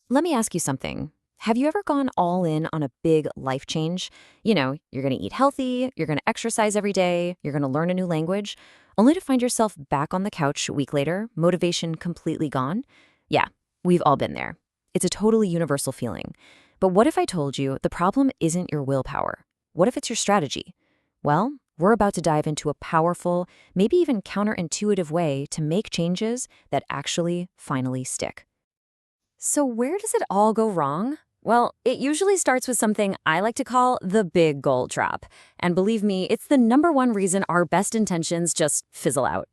Let me ask you something. Have you ever gone all in on a big life change? You're going to eat healthy, you're going to exercise every day, you're going to learn a new language, only to find yourself back on the couch a week later, motivation completely gone? Yeah, we've all been there. It's a totally universal feeling. But what if I told you the problem isn't your willpower? What if it's your strategy? Well, we're about to dive into a powerful, maybe even counterintuitive way to make changes that actually finally stick. So, where does it all go wrong? Well, it usually starts with something I like to call the big goal trap. And believe me, it's the number one reason our best intentions just fizzle out.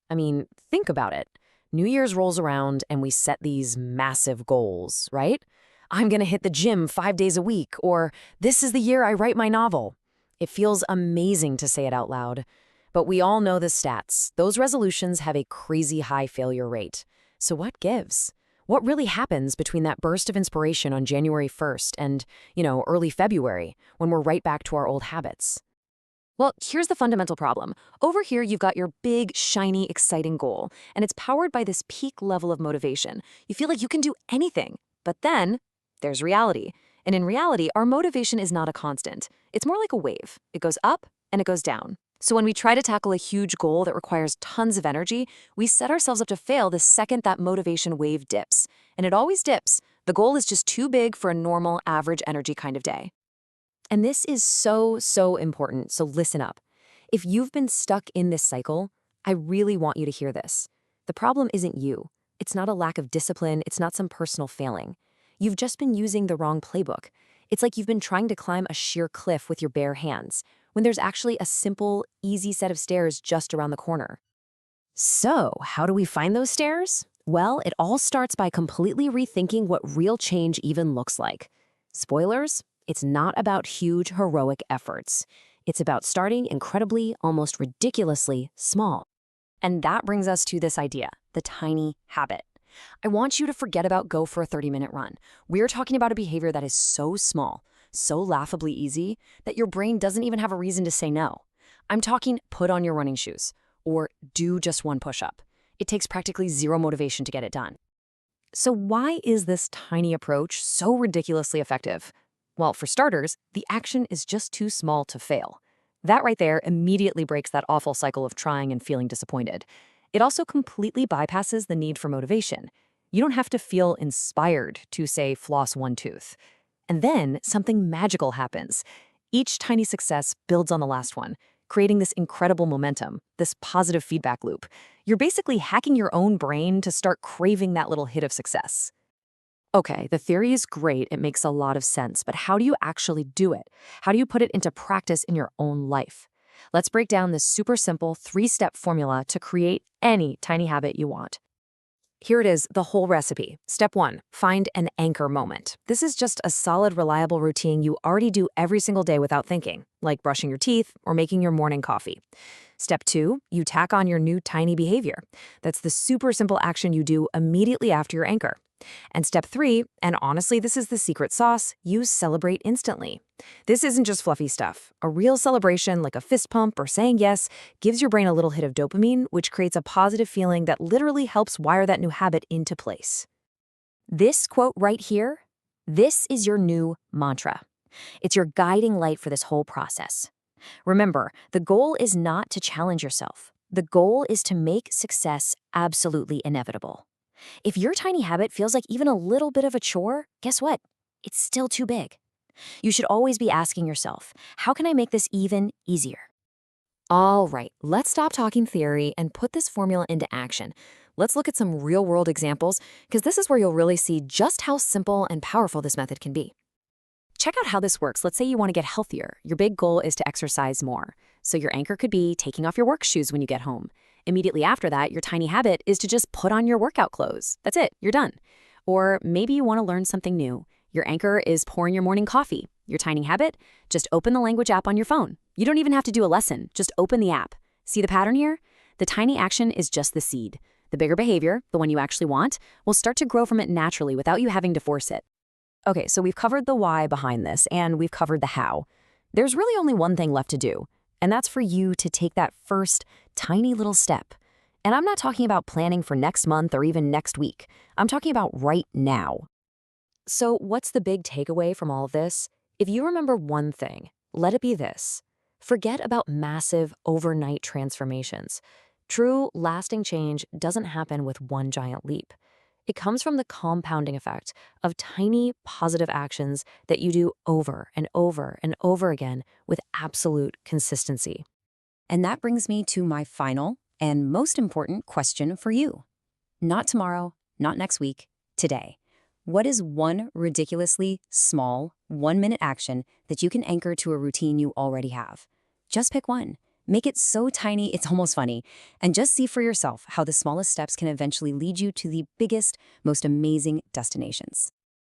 I mean, think about it. New Year's rolls around and we set these massive goals, right? I'm going to hit the gym 5 days a week, or this is the year I write my novel. It feels amazing to say it out loud. But we all know the stats. Those resolutions have a crazy high failure rate. So what gives? What really happens between that burst of inspiration on January 1st and, early February, when we're right back to our old habits? Well, here's the fundamental problem. Over here, you've got your big, shiny, exciting goal, and it's powered by this peak level of motivation. You feel like you can do anything. But then, there's reality. And in reality, our motivation is not a constant. It's more like a wave. It goes up and it goes down. So when we try to tackle a huge goal that requires tons of energy, we set ourselves up to fail the second that motivation wave dips. And it always dips. The goal is just too big for a normal, average energy kind of day. And this is so, so important, so listen up. If you've been stuck in this cycle, I really want you to hear this. The problem isn't you. It's not a lack of discipline, it's not some personal failing. You've just been using the wrong playbook. It's like you've been trying to climb a sheer cliff with your bare hands, when there's actually a simple, easy set of stairs just around the corner. So, how do we find those stairs? Well, it all starts by completely rethinking what real change even looks like. Spoilers? It's not about huge, heroic efforts. It's about starting incredibly, almost ridiculously small. And that brings us to this idea, the tiny habit. I want you to forget about go for a 30-minute run. We're talking about a behavior that is so small, so laughably easy, that your brain doesn't even have a reason to say no. I'm talking put on your running shoes, or do just one push-up. It takes practically zero motivation to get it done. So why is this tiny approach so ridiculously effective? Well, for starters, the action is just too small to fail. That right there immediately breaks that awful cycle of trying and feeling disappointed. It also completely bypasses the need for motivation. You don't have to feel inspired to, say, floss one tooth. And then something magical happens. Each tiny success builds on the last one, creating this incredible momentum, this positive feedback loop. You're basically hacking your own brain to start craving that little hit of success. Okay, the theory is great, it makes a lot of sense, but how do you actually do it? How do you put it into practice in your own life? Let's break down this super simple 3-step formula to create any tiny habit you want. Here it is, the whole recipe. Step 1, find an anchor moment. This is just a solid, reliable routine you already do every single day without thinking, like brushing your teeth or making your morning coffee. Step 2, you tack on your new tiny behavior. That's the super simple action you do immediately after your anchor. And step 3, and honestly, this is the secret sauce, you celebrate instantly. This isn't just fluffy stuff. A real celebration, like a fist pump or saying yes, gives your brain a little hit of dopamine, which creates a positive feeling that literally helps wire that new habit into place. This quote right here, this is your new mantra. It's your guiding light for this whole process. Remember, the goal is not to challenge yourself. The goal is to make success absolutely inevitable. If your tiny habit feels like even a little bit of a chore, guess what? It's still too big. You should always be asking yourself, how can I make this even easier? All right, let's stop talking theory and put this formula into action. Let's look at some real-world examples, because this is where you'll really see just how simple and powerful this method can be. Check out how this works. Let's say you want to get healthier. Your big goal is to exercise more. So your anchor could be taking off your work shoes when you get home. Immediately after that, your tiny habit is to just put on your workout clothes. That's it, you're done. Or maybe you want to learn something new. Your anchor is pouring your morning coffee. Your tiny habit, just open the language app on your phone. You don't even have to do a lesson, just open the app. See the pattern here? The tiny action is just the seed. The bigger behavior, the one you actually want, will start to grow from it naturally without you having to force it. Okay, so we've covered the why behind this, and we've covered the how. There's really only one thing left to do, and that's for you to take that first tiny little step. And I'm not talking about planning for next month or even next week. I'm talking about right now. So, what's the big takeaway from all of this? If you remember one thing, let it be this: forget about massive overnight transformations. True, lasting change doesn't happen with one giant leap. It comes from the compounding effect of tiny positive actions that you do over and over and over again with absolute consistency. And that brings me to my final and most important question for you. Not tomorrow, not next week, today. What is one ridiculously small, 1-minute action that you can anchor to a routine you already have? Just pick one. Make it so tiny it's almost funny. And just see for yourself how the smallest steps can eventually lead you to the biggest, most amazing destinations.